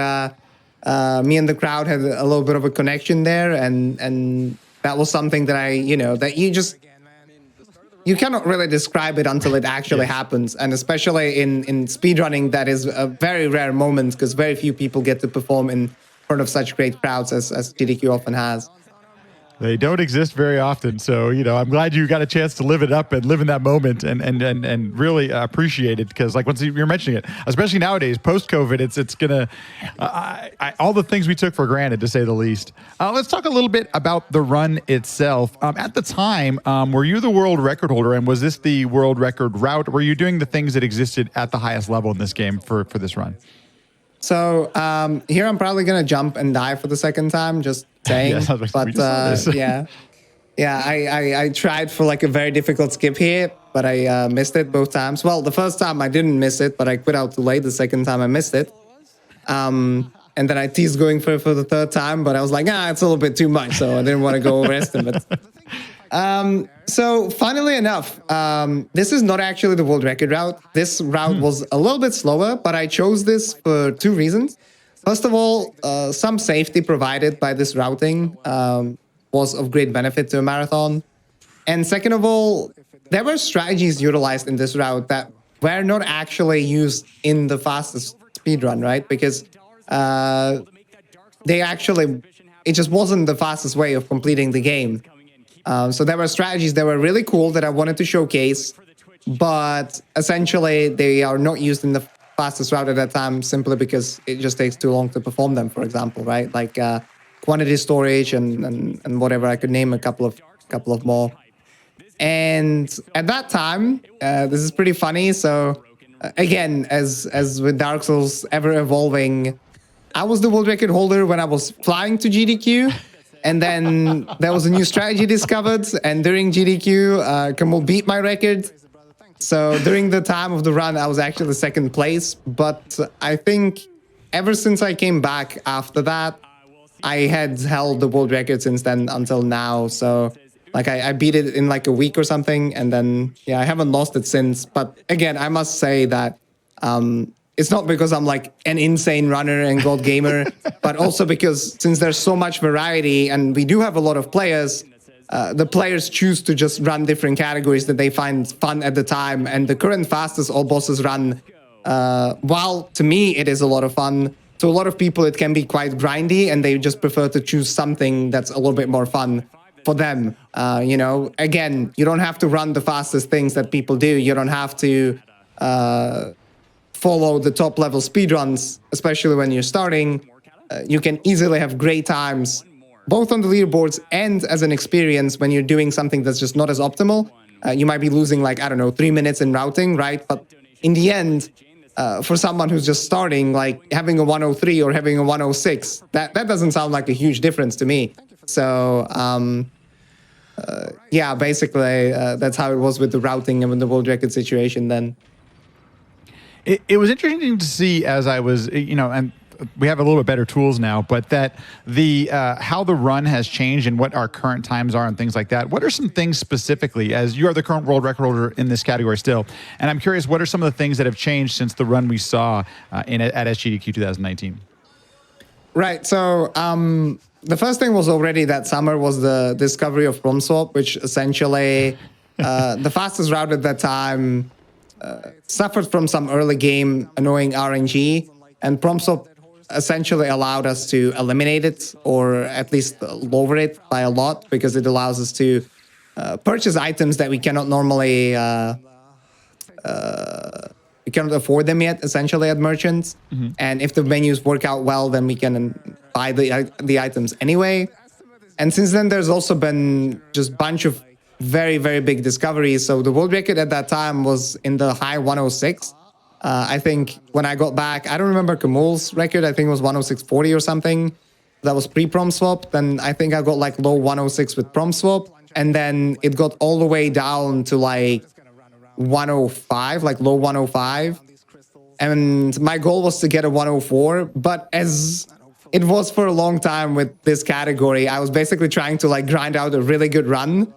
me and the crowd had a little bit of a connection there, and that was something that that you cannot really describe it until it actually happens, and especially in speedrunning, that is a very rare moment because very few people get to perform in front of such great crowds as GDQ often has. They don't exist very often, so I'm glad you got a chance to live it up and live in that moment and really appreciate it, because like once you're mentioning it, especially nowadays post-COVID, it's gonna all the things we took for granted, to say the least. Let's talk a little bit about the run itself. At the time, were you the world record holder, and was this the world record route? Were you doing the things that existed at the highest level in this game for this run? So here I'm probably gonna jump and die for the second time, just saying. I tried for like a very difficult skip here, but I missed it both times. Well, the first time I didn't miss it, but I quit out too late. The second time I missed it, and then I teased going for the third time, but I was like, it's a little bit too much, so I didn't want to go overestimate. So funnily enough, this is not actually the world record route. This route was a little bit slower, but I chose this for two reasons. First of all, some safety provided by this routing was of great benefit to a marathon. And second of all, there were strategies utilized in this route that were not actually used in the fastest speedrun, right? Because it just wasn't the fastest way of completing the game. So there were strategies that were really cool that I wanted to showcase, but essentially they are not used in the fastest route at that time simply because it just takes too long to perform them, for example, right? Like quantity storage and whatever. I could name a couple of more. And at that time, this is pretty funny. So again, as with Dark Souls ever evolving, I was the world record holder when I was flying to GDQ. And then there was a new strategy discovered. And during GDQ, Kamal beat my record. So during the time of the run, I was actually second place. But I think ever since I came back after that, I had held the world record since then until now. So like I beat it in like a week or something. And then, yeah, I haven't lost it since. But again, I must say that it's not because I'm like an insane runner and gold gamer, but also because since there's so much variety and we do have a lot of players, the players choose to just run different categories that they find fun at the time. And the current fastest all bosses run, while to me it is a lot of fun, to a lot of people it can be quite grindy and they just prefer to choose something that's a little bit more fun for them. You know, again, you don't have to run the fastest things that people do. You don't have to follow the top level speedruns, especially when you're starting. You can easily have great times, both on the leaderboards and as an experience when you're doing something that's just not as optimal. You might be losing like, I don't know, 3 minutes in routing, right? But in the end, for someone who's just starting, like having a 103 or having a 106, that doesn't sound like a huge difference to me. So, yeah, basically, that's how it was with the routing and with the world record situation then. It was interesting to see as I was, you know, and we have a little bit better tools now, but that the how the run has changed and what our current times are and things like that. What are some things specifically, as you are the current world record holder in this category still, and I'm curious, what are some of the things that have changed since the run we saw at SGDQ 2019? Right, so the first thing was already that summer was the discovery of prom swap, which essentially the fastest route at that time suffered from some early game annoying RNG, and prom swap essentially allowed us to eliminate it or at least lower it by a lot, because it allows us to purchase items that we cannot normally we cannot afford them yet, essentially, at merchants. Mm-hmm. And if the menus work out well, then we can buy the items anyway. And since then, there's also been just a bunch of very, very big discoveries. So the world record at that time was in the high 106. I think when I got back, I don't remember Kamal's record. I think it was 106.40 or something. That was pre-prom swap. Then I think I got like low 106 with prom swap. And then it got all the way down to like 105, like low 105. And my goal was to get a 104. But as it was for a long time with this category, I was basically trying to like grind out a really good run.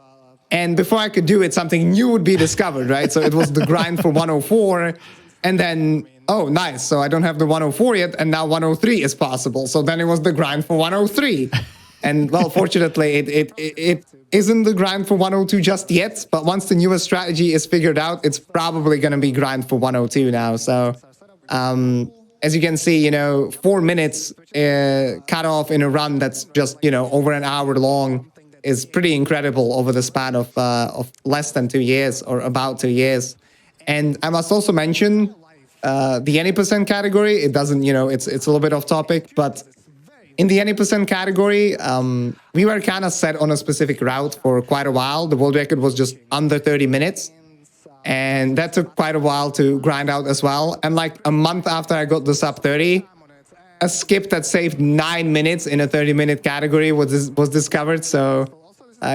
And before I could do it, something new would be discovered, right? So it was the grind for 104. And then, oh, nice. So I don't have the 104 yet. And now 103 is possible. So then it was the grind for 103. And well, fortunately, it isn't the grind for 102 just yet. But once the newest strategy is figured out, it's probably going to be grind for 102 now. So as you can see, 4 minutes cut off in a run that's just, over an hour long is pretty incredible over the span of less than 2 years or about 2 years. And I must also mention the any percent category. It doesn't, it's a little bit off topic, but in the any percent category, we were kind of set on a specific route for quite a while. The world record was just under 30 minutes. And that took quite a while to grind out as well. And like a month after I got the sub 30, a skip that saved 9 minutes in a 30-minute category was discovered. So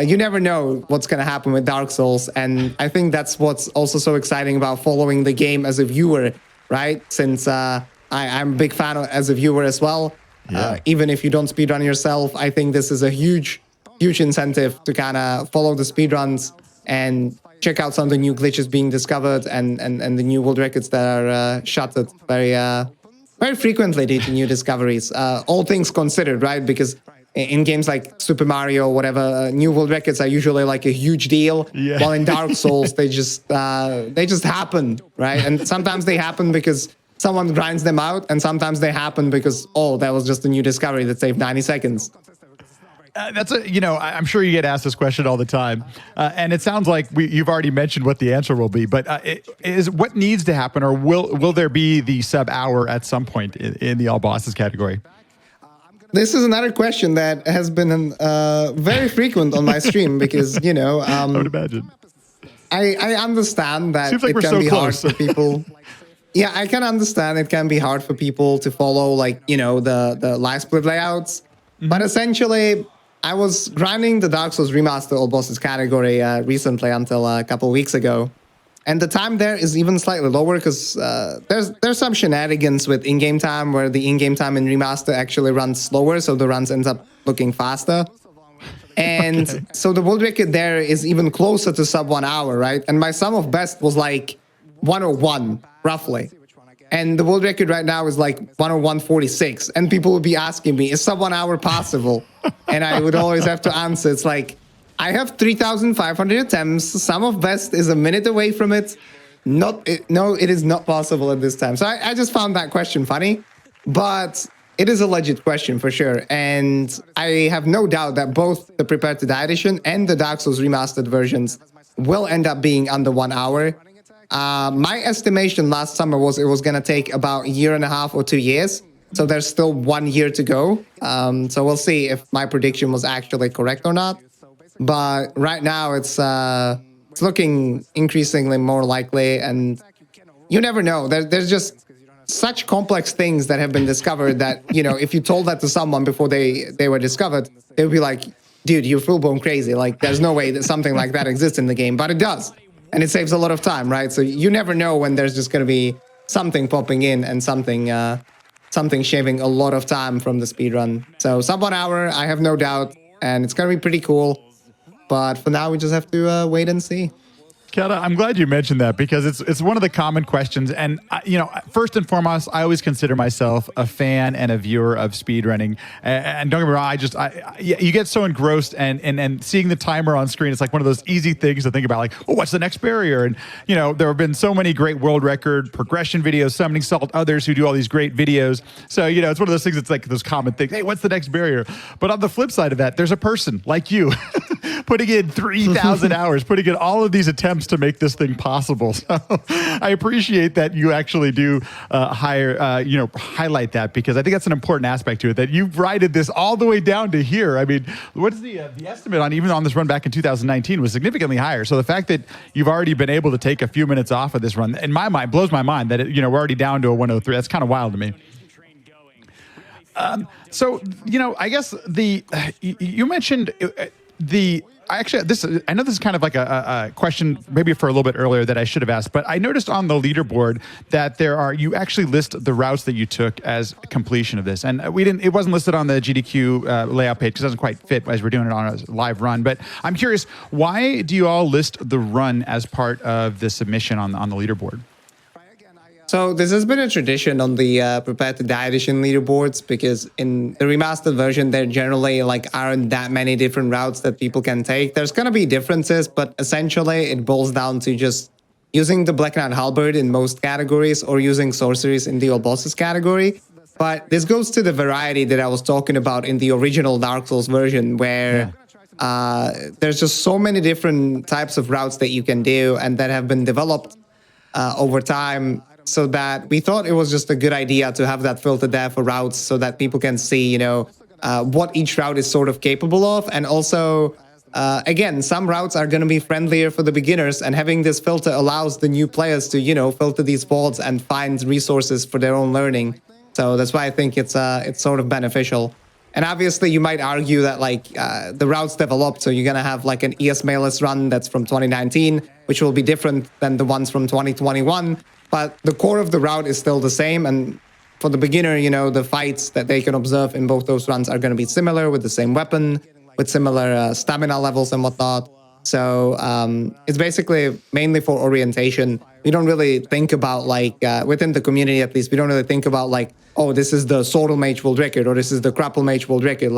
you never know what's going to happen with Dark Souls. And I think that's what's also so exciting about following the game as a viewer, right? Since I'm a big fan as a viewer as well. Yeah. Even if you don't speedrun yourself, I think this is a huge incentive to kind of follow the speedruns and check out some of the new glitches being discovered and the new world records that are shuttered very frequently due to new discoveries. All things considered, right? Because in games like Super Mario or whatever, new world records are usually like a huge deal. Yeah. While in Dark Souls, they just happen, right? And sometimes they happen because someone grinds them out, and sometimes they happen because, that was just a new discovery that saved 90 seconds. I'm sure you get asked this question all the time, and it sounds like you've already mentioned what the answer will be. But is what needs to happen, or will there be the sub hour at some point in the all bosses category? This is another question that has been very frequent on my stream because I would imagine. I understand that seems like it can be close. hard for people. Yeah, I can understand it can be hard for people to follow, like, the live split layouts. But essentially, I was grinding the Dark Souls Remaster All Bosses category recently until a couple weeks ago. And the time there is even slightly lower because there's some shenanigans with in-game time where the in-game time in Remaster actually runs slower, so the runs ends up looking faster. And so the world record there is even closer to sub 1 hour, right? And my sum of best was like 101, roughly. And the world record right now is like 101.46. And people would be asking me, is sub 1 hour possible? And I would always have to answer. It's like, I have 3,500 attempts. Sum of best is a minute away from it. No, it is not possible at this time. So I just found that question funny. But it is a legit question for sure. And I have no doubt that both the Prepare to Die edition and the Dark Souls remastered versions will end up being under 1 hour. My estimation last summer was it was going to take about 1.5 or 2 years. So there's still 1 year to go. So we'll see if my prediction was actually correct or not. But right now it's looking increasingly more likely. And you never know. There's just such complex things that have been discovered that, if you told that to someone before they were discovered, they would be like, dude, you're full-blown crazy. Like, there's no way that something like that exists in the game. But it does. And it saves a lot of time, right? So you never know when there's just going to be something popping in and something shaving a lot of time from the speedrun. So sub 1 hour, I have no doubt. And it's going to be pretty cool. But for now, we just have to wait and see. Kata, I'm glad you mentioned that because it's one of the common questions. And, first and foremost, I always consider myself a fan and a viewer of speedrunning. And don't get me wrong, you get so engrossed and seeing the timer on screen, it's like one of those easy things to think about, like, oh, what's the next barrier? And, there have been so many great world record progression videos, Summoning Salt, others who do all these great videos. So, it's one of those things, it's like those common things, hey, what's the next barrier? But on the flip side of that, there's a person like you putting in 3,000 hours, putting in all of these attempts to make this thing possible. So I appreciate that you actually do highlight that, because I think that's an important aspect to it, that you've righted this all the way down to here. I mean, what is the estimate on even on this run back in 2019 was significantly higher. So the fact that you've already been able to take a few minutes off of this run, in my mind, blows my mind that we're already down to a 103. That's kind of wild to me. I guess you mentioned I know this is kind of like a question maybe for a little bit earlier that I should have asked, but I noticed on the leaderboard that you actually list the routes that you took as completion of this. And it wasn't listed on the GDQ layout page because it doesn't quite fit as we're doing it on a live run. But I'm curious, why do you all list the run as part of the submission on the leaderboard? So this has been a tradition on the Prepare to Die edition leaderboards, because in the remastered version, there generally aren't that many different routes that people can take. There's going to be differences, but essentially it boils down to just using the Black Knight Halberd in most categories or using sorceries in the All Bosses category. But this goes to the variety that I was talking about in the original Dark Souls version, where there's just so many different types of routes that you can do and that have been developed over time. So that we thought it was just a good idea to have that filter there for routes so that people can see, what each route is sort of capable of. And also, again, some routes are going to be friendlier for the beginners, and having this filter allows the new players to, filter these boards and find resources for their own learning. So that's why I think it's sort of beneficial. And obviously, you might argue that the routes developed, so you're going to have an ES Malus run that's from 2019, which will be different than the ones from 2021. But the core of the route is still the same. And for the beginner, the fights that they can observe in both those runs are going to be similar, with the same weapon, with similar stamina levels and whatnot. So it's basically mainly for orientation. We don't really think about, within the community at least, we don't really think about, oh, this is the Sorrel Mage world record, or this is the Crapple Mage world record.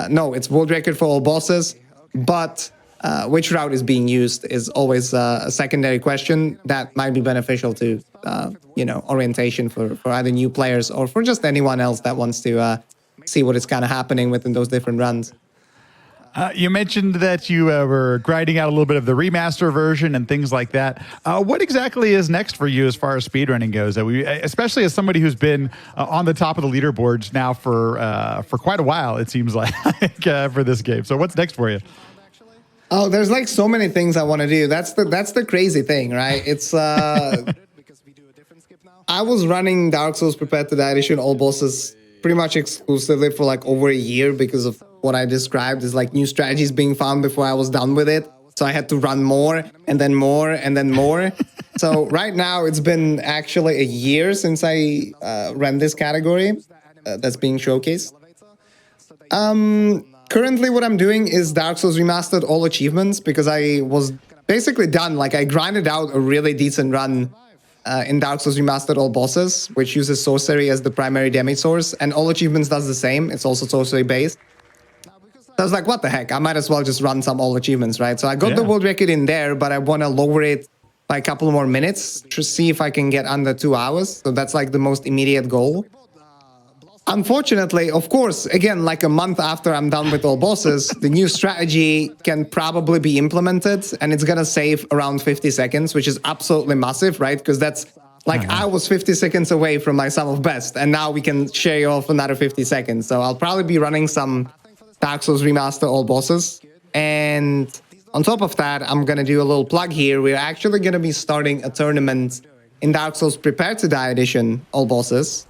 No, it's world record for all bosses. But which route is being used is always a secondary question that might be beneficial to, orientation for either new players or for just anyone else that wants to see what is kind of happening within those different runs. You mentioned that you were grinding out a little bit of the remaster version and things like that. What exactly is next for you as far as speedrunning goes? Especially as somebody who's been on the top of the leaderboards now for quite a while, it seems like, for this game. So what's next for you? Oh, there's so many things I want to do. That's the crazy thing, right? It's I was running Dark Souls Prepared to Die Edition all bosses pretty much exclusively for like over a year because of what I described as like new strategies being found before I was done with it. So I had to run more and then more and then more. So right now it's been actually a year since I ran this category that's being showcased. Currently what I'm doing is Dark Souls Remastered all achievements because I was basically done. Like I grinded out a really decent run in Dark Souls Remastered all bosses, which uses sorcery as the primary damage source, and all achievements does the same. It's also sorcery based. So I was like, what the heck? I might as well just run some all achievements, right? So I got the world record in there, but I want to lower it by a couple more minutes to see if I can get under 2 hours. So that's like the most immediate goal. Unfortunately, of course, again, like a month after I'm done with all bosses, the new strategy can probably be implemented, and it's going to save around 50 seconds, which is absolutely massive, right? Because that's like I was 50 seconds away from my sum of best, and now we can shave off another 50 seconds. So I'll probably be running some Dark Souls Remaster all bosses. And on top of that, I'm going to do a little plug here. We're actually going to be starting a tournament in Dark Souls Prepare to Die Edition, all bosses,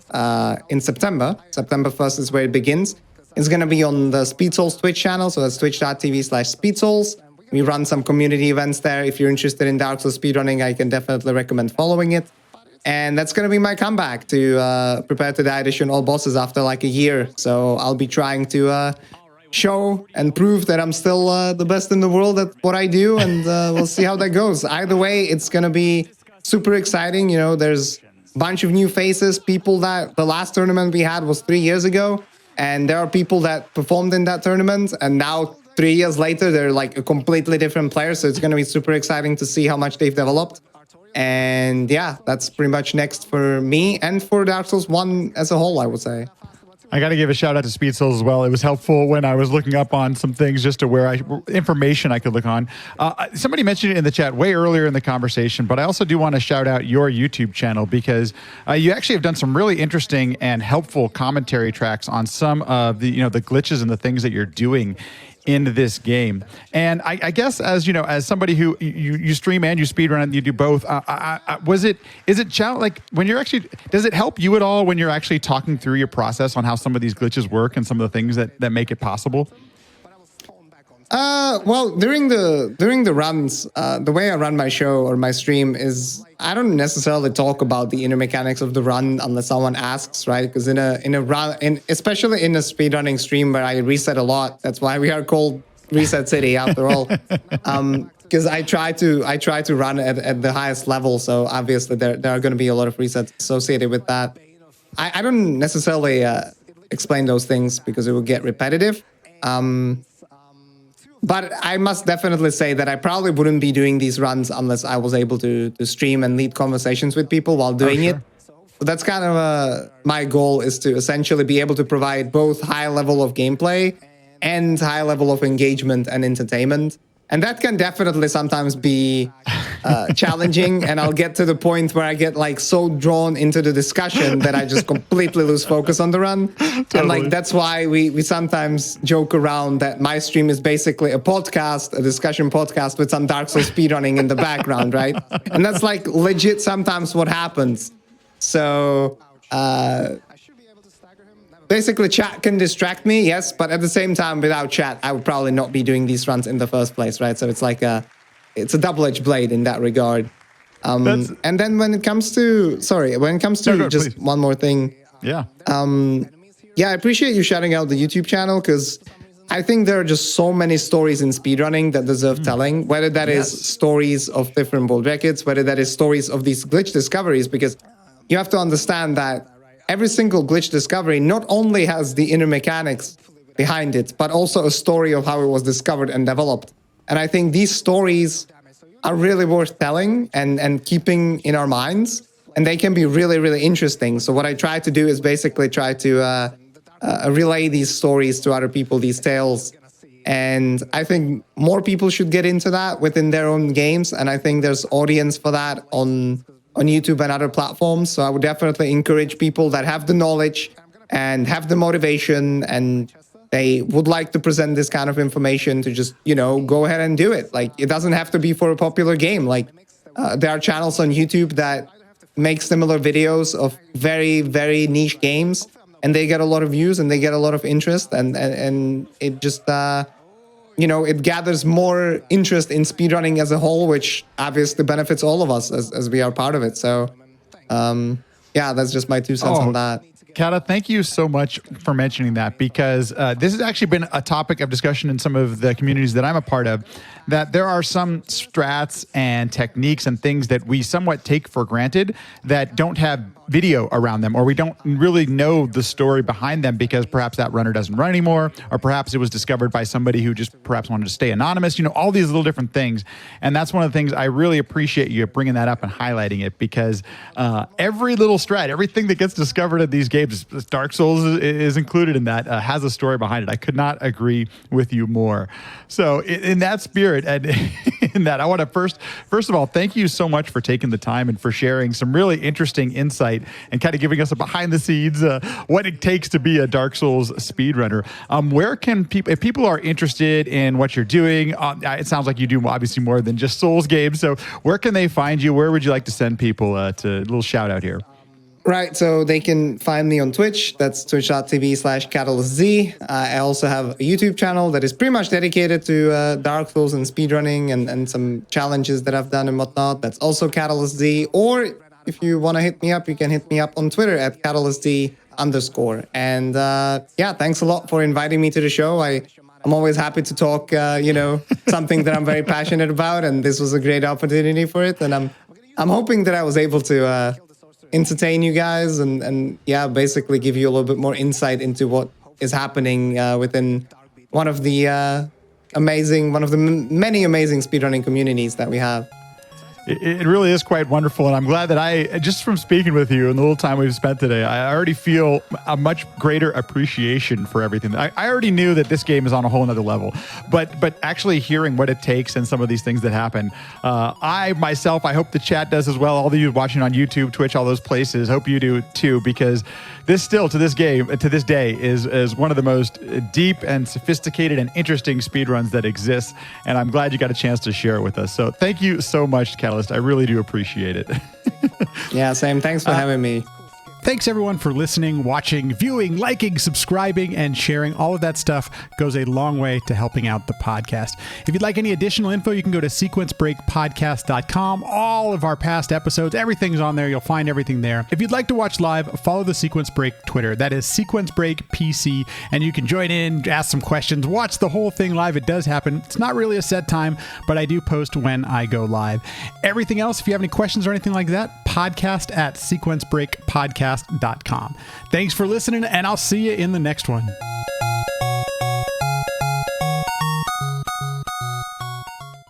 in September. September 1st is where it begins. It's going to be on the Speed Souls Twitch channel, so that's twitch.tv/SpeedSouls. We run some community events there. If you're interested in Dark Souls speedrunning, I can definitely recommend following it. And that's going to be my comeback to Prepare to Die Edition, all bosses, after like a year. So I'll be trying to show and prove that I'm still the best in the world at what I do, and we'll see how that goes. Either way, it's going to be super exciting. You know, there's a bunch of new faces, people that the last tournament we had was 3 years ago, and there are people that performed in that tournament, and now 3 years later they're like a completely different player. So it's going to be super exciting to see how much they've developed. And yeah, that's pretty much next for me and for Dark Souls 1 as a whole, I would say. I got to give a shout out to Speed Souls as well. It was helpful when I was looking up on some things just to where information I could look on. Somebody mentioned it in the chat way earlier in the conversation, but I also do want to shout out your YouTube channel because you actually have done some really interesting and helpful commentary tracks on some of the the glitches and the things that you're doing in this game. And I guess as somebody who you stream and you speedrun and you do both, is it challenge, like when you're actually, does it help you at all when you're actually talking through your process on how some of these glitches work and some of the things that make it possible? Well, during the runs, the way I run my show or my stream is I don't necessarily talk about the inner mechanics of the run unless someone asks, right? Because in a run, especially in a speedrunning stream where I reset a lot, that's why we are called Reset City after all. Because I try to run at the highest level, so obviously there are going to be a lot of resets associated with that. I don't necessarily explain those things because it will get repetitive. But I must definitely say that I probably wouldn't be doing these runs unless I was able to stream and lead conversations with people while doing it. So that's kind of my goal, is to essentially be able to provide both high level of gameplay and high level of engagement and entertainment. And that can definitely sometimes be challenging. And I'll get to the point where I get like so drawn into the discussion that I just completely lose focus on the run. Totally. And like that's why we sometimes joke around that my stream is basically a podcast, a discussion podcast with some Dark Souls speedrunning in the background, right? And that's like legit sometimes what happens. So basically chat can distract me, yes, but at the same time, without chat, I would probably not be doing these runs in the first place, right? So it's like it's a double-edged blade in that regard. And then when it comes to, please. One more thing. Yeah. I appreciate you shouting out the YouTube channel, because I think there are just so many stories in speedrunning that deserve telling, whether that is stories of different world records, whether that is stories of these glitch discoveries, because you have to understand that every single glitch discovery not only has the inner mechanics behind it, but also a story of how it was discovered and developed. And I think these stories are really worth telling and keeping in our minds, and they can be really, really interesting. So what I try to do is basically try to relay these stories to other people, these tales. And I think more people should get into that within their own games. And I think there's audience for that on YouTube and other platforms. So I would definitely encourage people that have the knowledge and have the motivation and they would like to present this kind of information to just, go ahead and do it. Like, it doesn't have to be for a popular game. Like, there are channels on YouTube that make similar videos of very, very niche games, and they get a lot of views and they get a lot of interest, and it just it gathers more interest in speedrunning as a whole, which obviously benefits all of us as we are part of it. So that's just my 2 cents on that. Kata, thank you so much for mentioning that, because this has actually been a topic of discussion in some of the communities that I'm a part of, that there are some strats and techniques and things that we somewhat take for granted that don't have video around them, or we don't really know the story behind them because perhaps that runner doesn't run anymore, or perhaps it was discovered by somebody who just perhaps wanted to stay anonymous, all these little different things. And that's one of the things I really appreciate you bringing that up and highlighting it, because every little strat, everything that gets discovered in these games, Dark Souls is included in that, has a story behind it. I could not agree with you more. So in that spirit, and in that, I want to first of all, thank you so much for taking the time and for sharing some really interesting insight and kind of giving us a behind the scenes what it takes to be a Dark Souls speedrunner. Where can people, if people are interested in what you're doing, it sounds like you do obviously more than just Souls games. So where can they find you? Where would you like to send people to a little shout out here? Right, so they can find me on Twitch. That's twitch.tv/catalystz. I also have a YouTube channel that is pretty much dedicated to Dark Souls and speedrunning and some challenges that I've done and whatnot. That's also catalystz. Or if you want to hit me up, you can hit me up on Twitter at catalystz_. And thanks a lot for inviting me to the show. I'm always happy to talk, something that I'm very passionate about, and this was a great opportunity for it. And I'm hoping that I was able to entertain you guys and basically give you a little bit more insight into what is happening within one of the many amazing speedrunning communities that we have. It really is quite wonderful, and I'm glad that just from speaking with you and the little time we've spent today, I already feel a much greater appreciation for everything. I already knew that this game is on a whole nother level, but actually hearing what it takes and some of these things that happen, I hope the chat does as well. All of you watching on YouTube, Twitch, all those places, hope you do too, because this still to this day is one of the most deep and sophisticated and interesting speedruns that exists, and I'm glad you got a chance to share it with us. So thank you so much, Catalystz. I really do appreciate it. Yeah, same. Thanks for having me. Thanks everyone for listening, watching, viewing, liking, subscribing, and sharing. All of that stuff goes a long way to helping out the podcast. If you'd like any additional info, you can go to sequencebreakpodcast.com. All of our past episodes, everything's on there. You'll find everything there. If you'd like to watch live, follow the Sequence Break Twitter. That is Sequence Break PC, and you can join in, ask some questions, watch the whole thing live. It does happen. It's not really a set time, but I do post when I go live. Everything else, if you have any questions or anything like that, podcast@sequencebreakpodcast.com. Thanks for listening, and I'll see you in the next one.